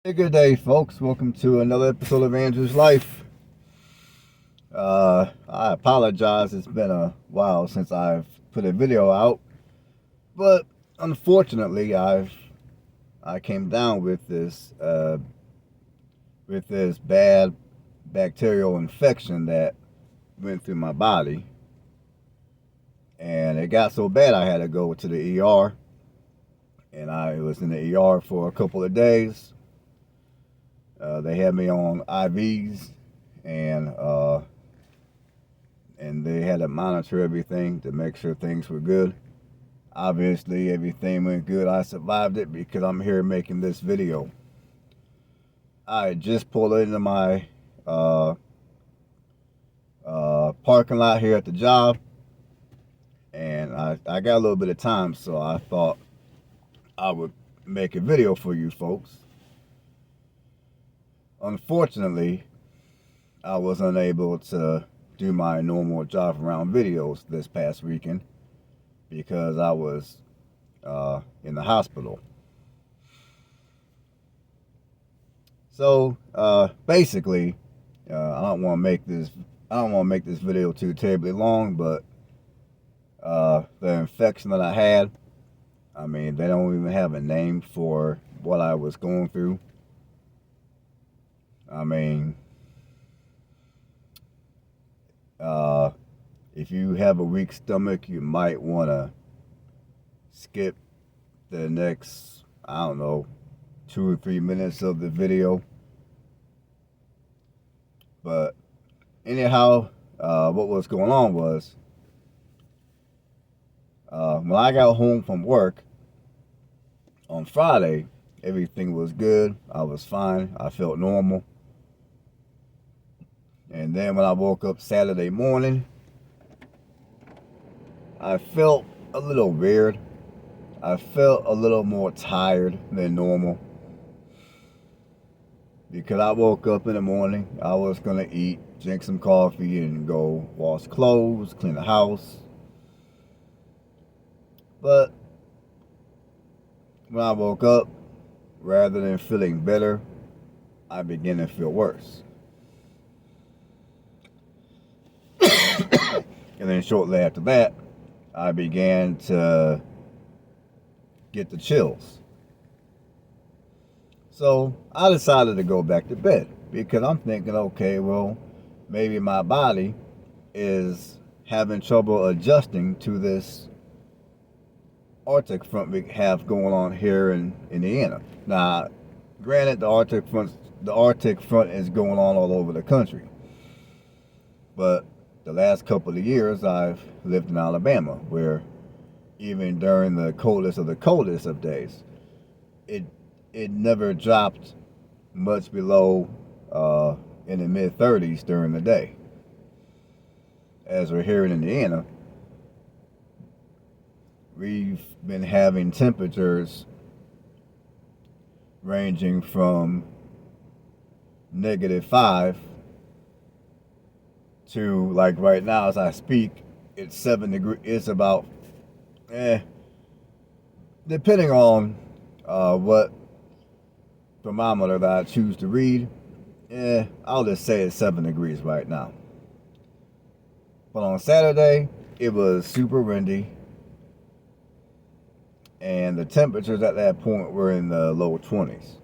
Hey, good day, folks. Welcome to another episode of Andrew's Life. I apologize. It's been a while since I've put a video out, but unfortunately, I came down with this bad bacterial infection that went through my body, and it got so bad I had to go to the ER, and I was in the ER for a couple of days. They had me on IVs, and they had to monitor everything to make sure things were good. Obviously, everything went good. I survived it because I'm here making this video. I just pulled into my parking lot here at the job, and I got a little bit of time, so I thought I would make a video for you folks. Unfortunately, I was unable to do my normal drive around videos this past weekend because I was in the hospital. So basically, I don't want to make this video too terribly long, but the infection that I had, I mean, they don't even have a name for what I was going through. I mean, if you have a weak stomach, you might want to skip the next, I don't know, 2 or 3 minutes of the video. But anyhow, what was going on was when I got home from work on Friday, everything was good. I was fine. I felt normal. And then when I woke up Saturday morning, I felt a little weird. I felt a little more tired than normal. Because I woke up in the morning, I was going to eat, drink some coffee, and go wash clothes, clean the house. But when I woke up, rather than feeling better, I began to feel worse. And then shortly after that, I began to get the chills. So I decided to go back to bed because I'm thinking, okay, well, maybe my body is having trouble adjusting to this Arctic front we have going on here in Indiana. Now, granted, the Arctic front is going on all over the country, but the last couple of years I've lived in Alabama, where even during the coldest of days, it never dropped much below in the mid 30s during the day. As we're here in Indiana, we've been having temperatures ranging from -5 to, like right now as I speak, it's 7 degrees. It's about, depending on what thermometer that I choose to read, I'll just say it's 7 degrees right now. But on Saturday, it was super windy, and the temperatures at that point were in the low 20s.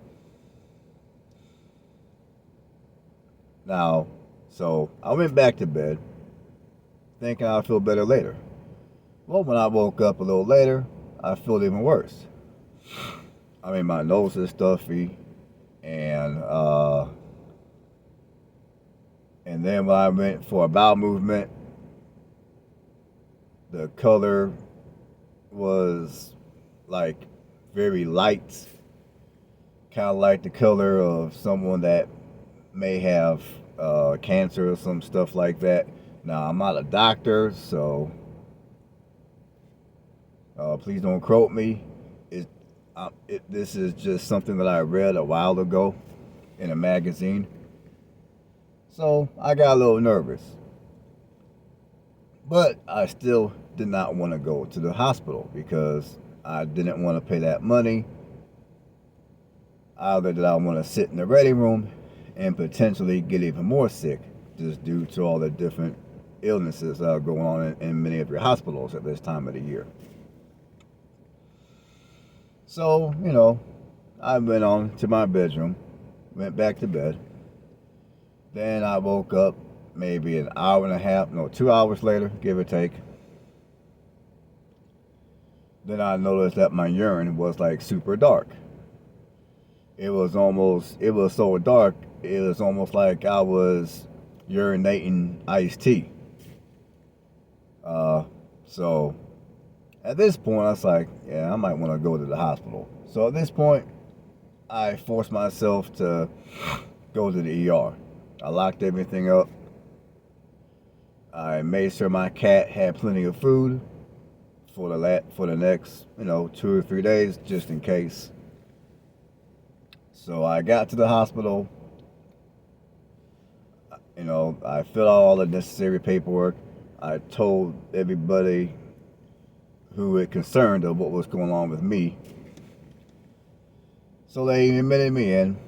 Now, so I went back to bed thinking I'll feel better later. Well, when I woke up a little later, I felt even worse. I mean, my nose is stuffy, and then when I went for a bowel movement, the color was like very light, kind of like the color of someone that may have cancer or some stuff like that. Now, I'm not a doctor, so please don't quote me. This is just something that I read a while ago in a magazine. So I got a little nervous. But I still did not want to go to the hospital because I didn't want to pay that money either that I want to sit in the ready room and potentially get even more sick, just due to all the different illnesses that are going on in many of your hospitals at this time of the year. So, I went on to my bedroom, went back to bed. Then I woke up maybe an hour and a half, no, 2 hours later, give or take. Then I noticed that my urine was like super dark. It was so dark, it was almost like I was urinating iced tea. So at this point, I was like, yeah, I might want to go to the hospital. So at this point, I forced myself to go to the ER. I locked everything up. I made sure my cat had plenty of food for the next 2 or 3 days, just in case. So I got to the hospital. I filled out all the necessary paperwork. I told everybody who it concerned of what was going on with me. So they admitted me in.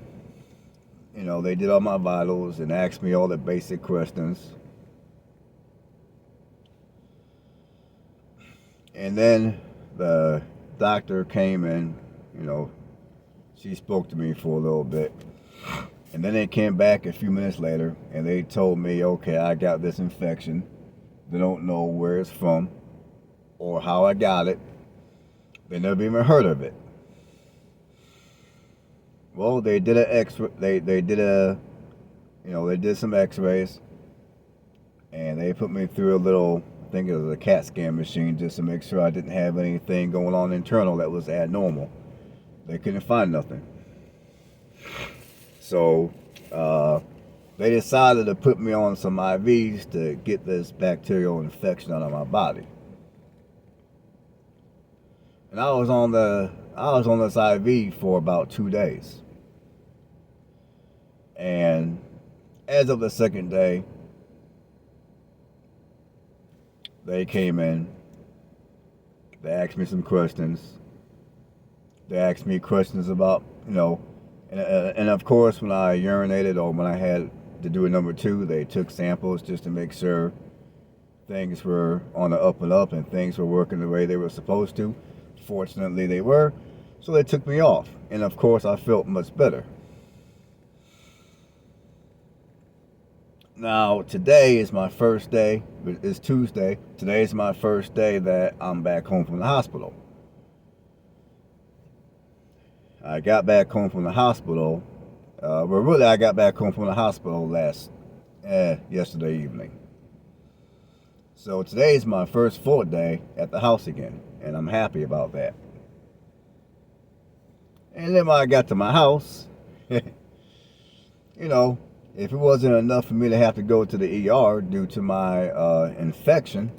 They did all my vitals and asked me all the basic questions. And then the doctor came in, she spoke to me for a little bit. And then they came back a few minutes later and they told me, okay, I got this infection. They don't know where it's from or how I got it. They never even heard of it. Well, they did they did some x-rays and they put me through a little, I think it was a CAT scan machine, just to make sure I didn't have anything going on internal that was abnormal. They couldn't find nothing. So they decided to put me on some IVs to get this bacterial infection out of my body. And I was on this IV for about 2 days. And as of the second day, they came in. They asked me some questions. They asked me questions about, and of course, when I urinated or when I had to do a number 2, they took samples just to make sure things were on the up and up and things were working the way they were supposed to. Fortunately, they were. So they took me off. And of course, I felt much better. Now, today is my first day. It's Tuesday. Today is my first day that I'm back home from the hospital. I got back home from the hospital. I got back home from the hospital yesterday evening. So today is my first full day at the house again, and I'm happy about that. And then when I got to my house, if it wasn't enough for me to have to go to the ER due to my infection.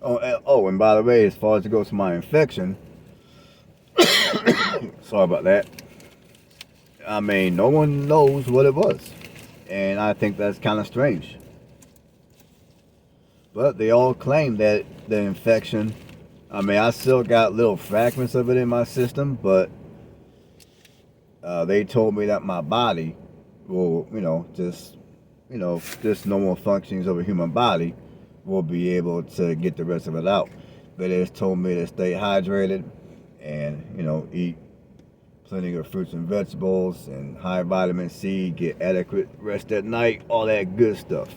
And by the way, as far as it goes to my infection, sorry about that. I mean, no one knows what it was. And I think that's kind of strange. But they all claim that the infection, I still got little fragments of it in my system, but they told me that my body will, just normal functions of a human body will be able to get the rest of it out. They just told me to stay hydrated and, eat plenty of fruits and vegetables and high vitamin C, get adequate rest at night, all that good stuff.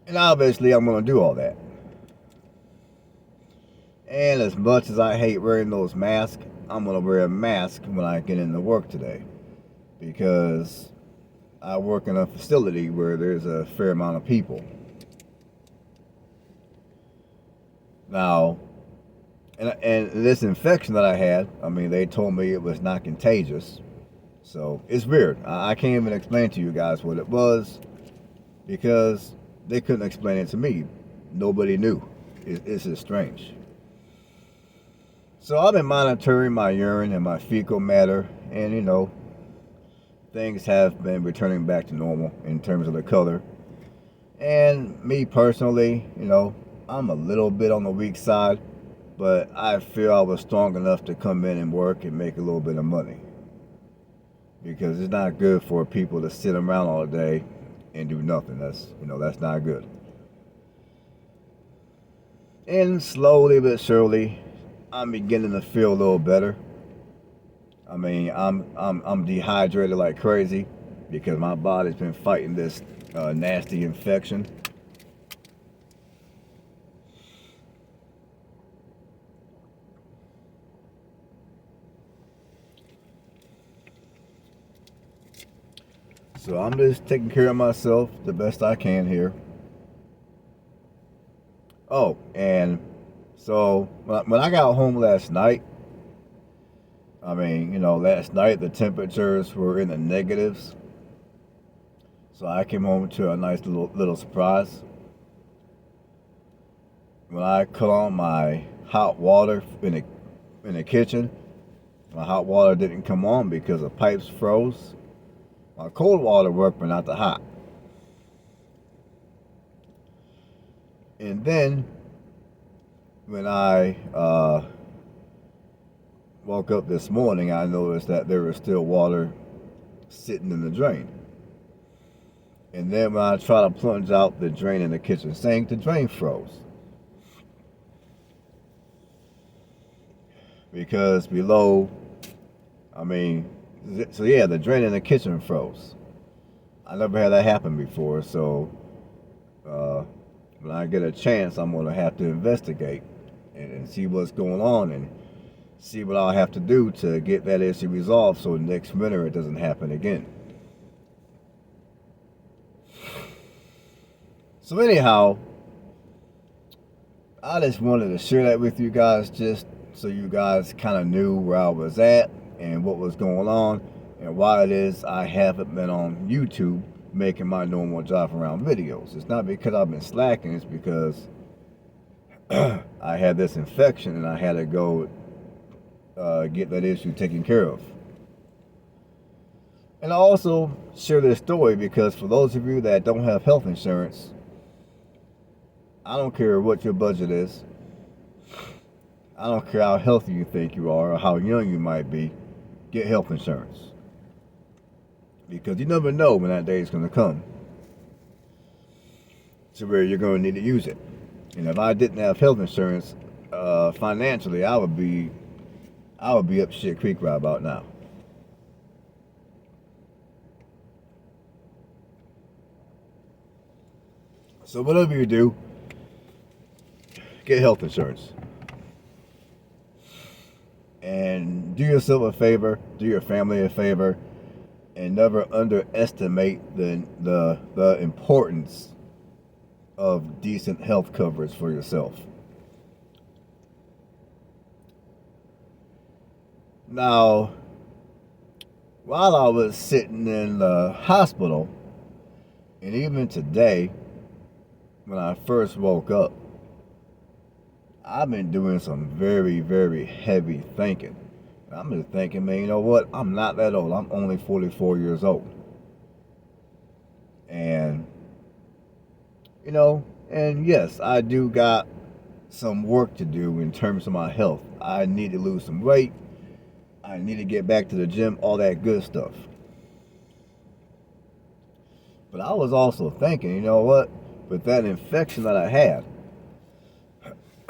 And obviously I'm going to do all that. And as much as I hate wearing those masks, I'm going to wear a mask when I get into work today. Because I work in a facility where there's a fair amount of people. Now, and this infection that I had, they told me it was not contagious. So it's weird. I can't even explain to you guys what it was because they couldn't explain it to me. Nobody knew. It's just strange. So I've been monitoring my urine and my fecal matter, and things have been returning back to normal in terms of the color. And me personally, I'm a little bit on the weak side, but I feel I was strong enough to come in and work and make a little bit of money. because it's not good for people to sit around all day and do nothing. That's not good. And slowly but surely, I'm beginning to feel a little better. I mean, I'm dehydrated like crazy because my body's been fighting this nasty infection. So I'm just taking care of myself the best I can here. Oh, and so when I got home last night, I mean, last night the temperatures were in the negatives. So I came home to a nice little surprise. When I cut on my hot water in the kitchen, my hot water didn't come on because the pipes froze. My cold water worked, but not the hot. And then when I woke up this morning, I noticed that there was still water sitting in the drain. And then when I tried to plunge out the drain in the kitchen sink, the drain froze. Because below, the drain in the kitchen froze. I never had that happen before, so when I get a chance, I'm going to have to investigate and see what's going on and see what I'll have to do to get that issue resolved so next winter it doesn't happen again. So anyhow, I just wanted to share that with you guys just so you guys kind of knew where I was at and what was going on and why it is I haven't been on YouTube making my normal drive around videos. It's not because I've been slacking, it's because I had this infection and I had to go get that issue taken care of. And I also share this story because for those of you that don't have health insurance, I don't care what your budget is. I don't care how healthy you think you are or how young you might be. Get health insurance. Because you never know when that day is going to come to where you're going to need to use it. And if I didn't have health insurance, financially, I would be up shit creek right about now. So whatever you do, get health insurance. And do yourself a favor, do your family a favor, and never underestimate the importance of decent health coverage for yourself. Now, while I was sitting in the hospital, and even today, when I first woke up, I've been doing some very, very heavy thinking. I'm just thinking, man, you know what? I'm not that old. I'm only 44 years old. And, and yes, I do got some work to do in terms of my health. I need to lose some weight. I need to get back to the gym, all that good stuff. But I was also thinking, you know what? With that infection that I had,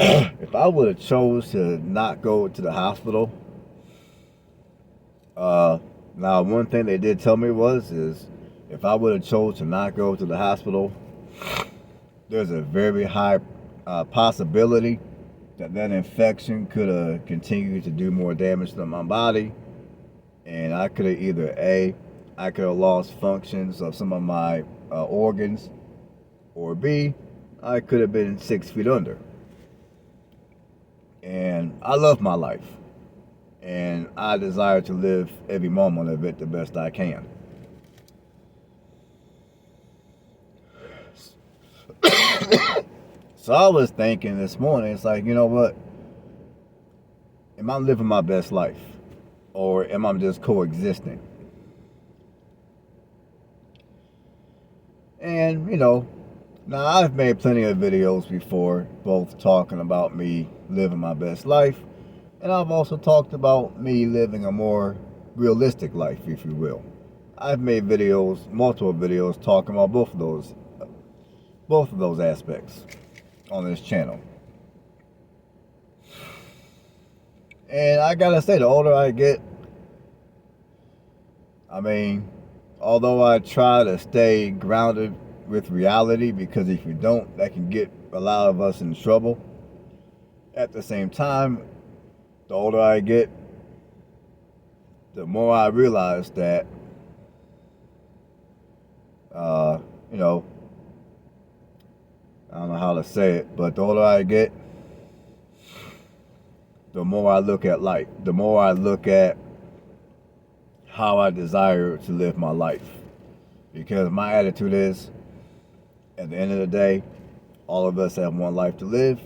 if I would have chose to not go to the hospital, now one thing they did tell me is if I would have chose to not go to the hospital, there's a very high possibility that infection could have continued to do more damage to my body, and I could have I could have lost functions of some of my organs, or B, I could have been 6 feet under. And I love my life, and I desire to live every moment of it the best I can. So I was thinking this morning, it's like, you know what? Am I living my best life? Or am I just coexisting? And, now I've made plenty of videos before, both talking about me living my best life, and I've also talked about me living a more realistic life, if you will. I've made videos, multiple videos, talking about both of those aspects on this channel. And I gotta say, the older I get, I mean, although I try to stay grounded with reality, because if you don't, that can get a lot of us in trouble. At the same time, the older I get, the more I realize that, you know, I don't know how to say it, but the older I get, the more I look at life, the more I look at how I desire to live my life. Because my attitude is, at the end of the day, all of us have one life to live.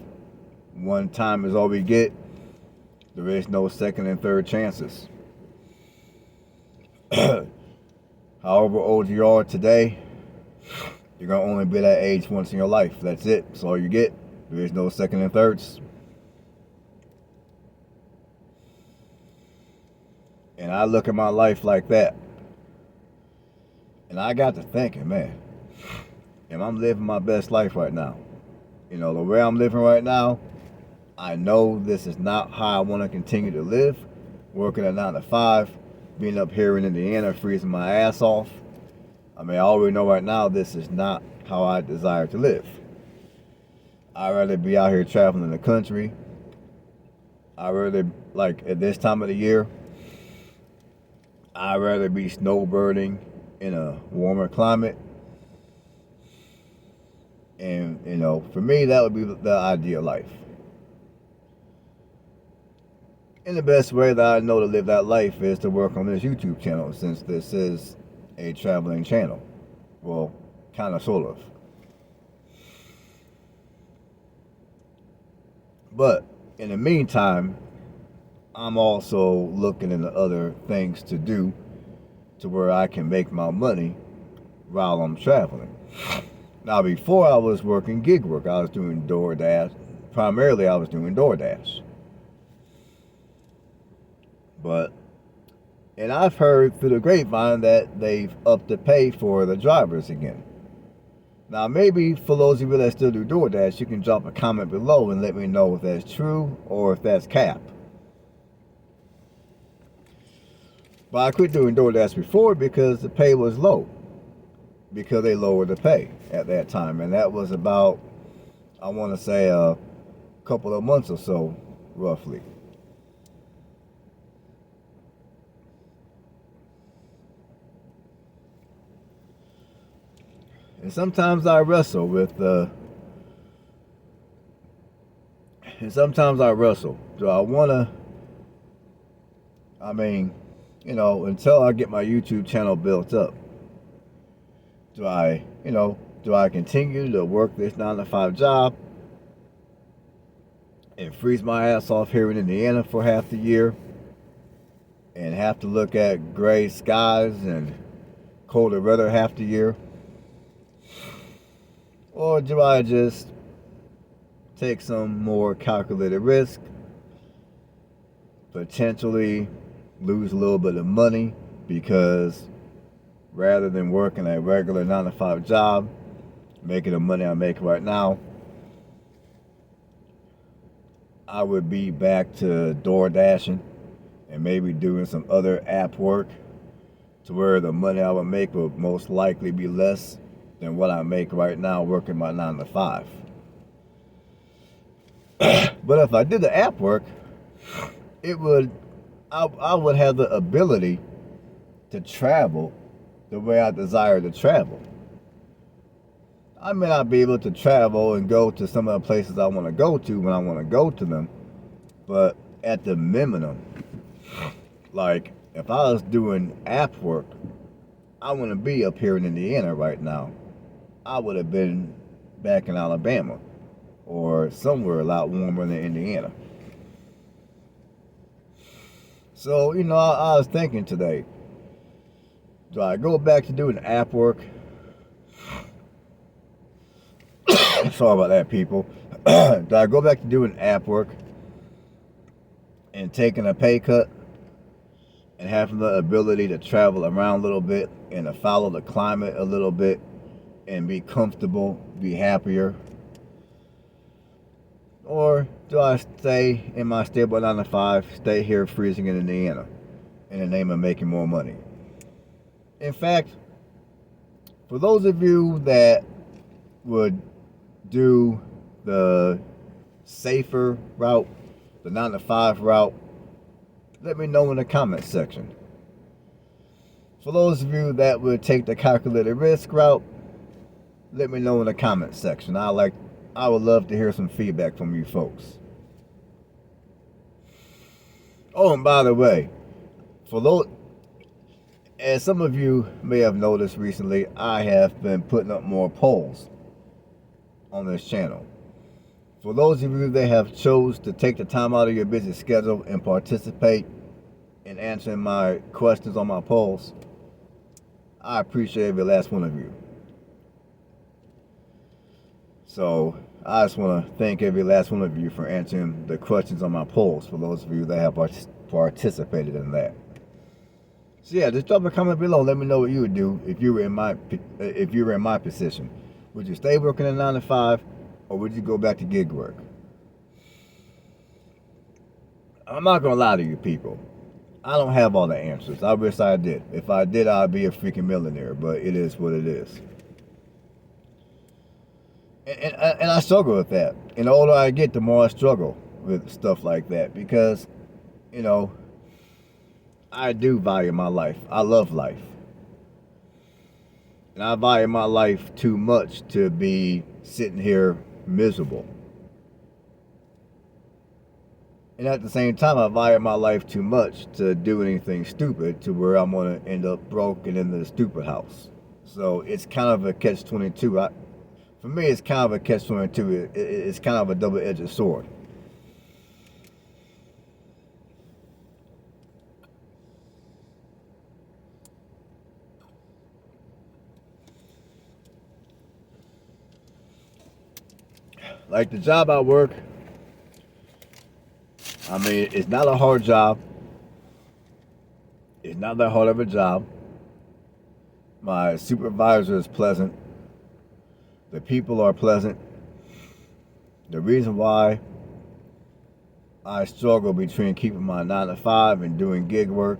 One time is all we get. There is no second and third chances. However old you are today, you're going to only be that age once in your life. That's it. That's all you get. There is no second and thirds. And I look at my life like that. And I got to thinking, man, am I living my best life right now? You know, the way I'm living right now, I know this is not how I want to continue to live. Working a 9 to 5, being up here in Indiana, freezing my ass off. I mean, I already know right now this is not how I desire to live. I'd rather be out here traveling the country. I'd rather, like, at this time of the year, I'd rather be snowbirding in a warmer climate. And, you know, for me, that would be the ideal life. And the best way that I know to live that life is to work on this YouTube channel, since this is a traveling channel. Well, kind of, sort of. But in the meantime, I'm also looking into other things to do to where I can make my money while I'm traveling. Now, before I was working gig work, I was doing DoorDash. Primarily, I was doing DoorDash. And I've heard through the grapevine that they've upped the pay for the drivers again. Now, maybe for those of you that still do DoorDash, you can drop a comment below and let me know if that's true or if that's cap. But I quit doing DoorDash before because the pay was low. Because they lowered the pay at that time. And that was about, I want to say, a couple of months or so, roughly. And sometimes I wrestle with, Do I want to, until I get my YouTube channel built up, do I continue to work this 9 to 5 job and freeze my ass off here in Indiana for half the year and have to look at gray skies and colder weather half the year? Or do I just take some more calculated risk, potentially lose a little bit of money, because rather than working a regular 9 to 5 job, making the money I make right now, I would be back to door dashing and maybe doing some other app work, to where the money I would make would most likely be less than what I make right now working my 9 to 5. But if I did the app work, I would have the ability to travel the way I desire to travel. I may not be able to travel and go to some of the places I want to go to when I want to go to them, but at the minimum, like if I was doing app work, I wouldn't be up here in Indiana right now. I would have been back in Alabama or somewhere a lot warmer than Indiana. So, I was thinking today, do I go back to doing app work? Sorry about that, people. Do I go back to doing app work and taking a pay cut? and having the ability to travel around a little bit and to follow the climate a little bit and be comfortable, be happier? Or do I stay in my stable 9 to 5, stay here freezing in Indiana in the name of making more money? In fact, for those of you that would do the safer route, the 9 to 5 route, let me know in the comments section. For those of you that would take the calculated risk route, let me know in the comments section. I would love to hear some feedback from you folks. Oh, and by the way, for those, as some of you may have noticed recently, I have been putting up more polls on this channel. For those of you that have chose to take the time out of your busy schedule and participate in answering my questions on my polls, I appreciate every last one of you. So I just want to thank every last one of you for answering the questions on my polls, for those of you that have participated in that. So yeah, just drop a comment below. Let me know what you would do if you were in my position. Would you stay working at 9 to 5, or would you go back to gig work? I'm not gonna lie to you people. I don't have all the answers. I wish I did. If I did, I'd be a freaking millionaire. But it is what it is. And I struggle with that. And the older I get, the more I struggle with stuff like that, because, you know, I do value my life. I love life. And I value my life too much to be sitting here miserable. And at the same time, I value my life too much to do anything stupid to where I'm going to end up broke and in the stupid house. So it's kind of a catch-22. For me, it's kind of a catch-22. It's kind of a double-edged sword. Like the job I work, I mean, it's not a hard job. It's not that hard of a job. My supervisor is pleasant. The people are pleasant. The reason why I struggle between keeping my 9 to 5 and doing gig work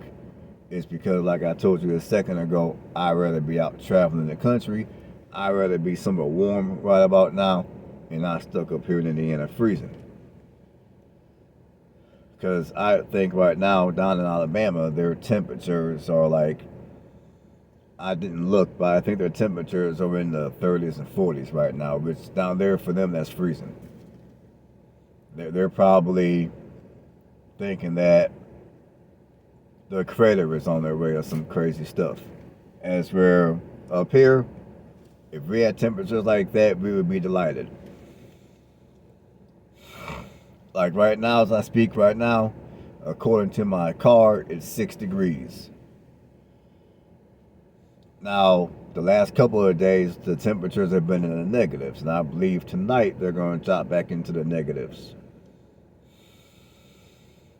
is because, like I told you a second ago, I'd rather be out traveling the country. I'd rather be somewhere warm right about now and not stuck up here in Indiana freezing. Because I think right now down in Alabama, their temperatures are like, I didn't look, but I think their temperatures are in the 30s and 40s right now, which down there for them, that's freezing. They're probably thinking that the crater is on their way or some crazy stuff. As we're up here, if we had temperatures like that, we would be delighted. Like right now, as I speak right now, according to my car, it's 6 degrees. Now, the last couple of days, the temperatures have been in the negatives, and I believe tonight they're going to drop back into the negatives.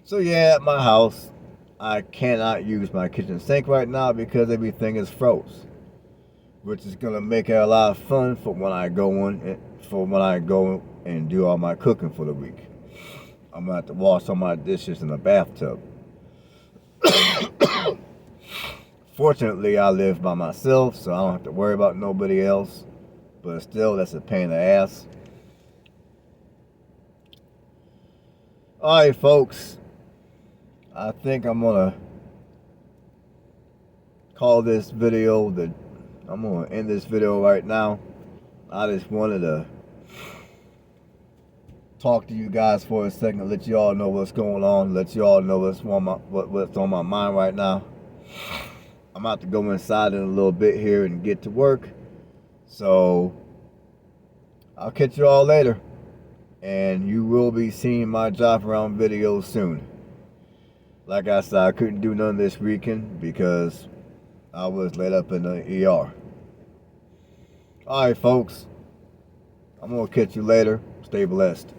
So yeah, at my house, I cannot use my kitchen sink right now because everything is froze, which is going to make it a lot of fun for when I go and do all my cooking for the week. I'm going to have to wash all my dishes in the bathtub. Fortunately, I live by myself, so I don't have to worry about nobody else. But still, that's a pain in the ass. Alright, folks. I think I'm going to call this video I'm going to end this video right now. I just wanted to talk to you guys for a second, let you all know what's going on, let you all know what's on my mind right now. I'm about to go inside in a little bit here and get to work. So I'll catch you all later. And you will be seeing my drive around videos soon. Like I said, I couldn't do none this weekend because I was laid up in the ER. Alright, folks. I'm going to catch you later. Stay blessed.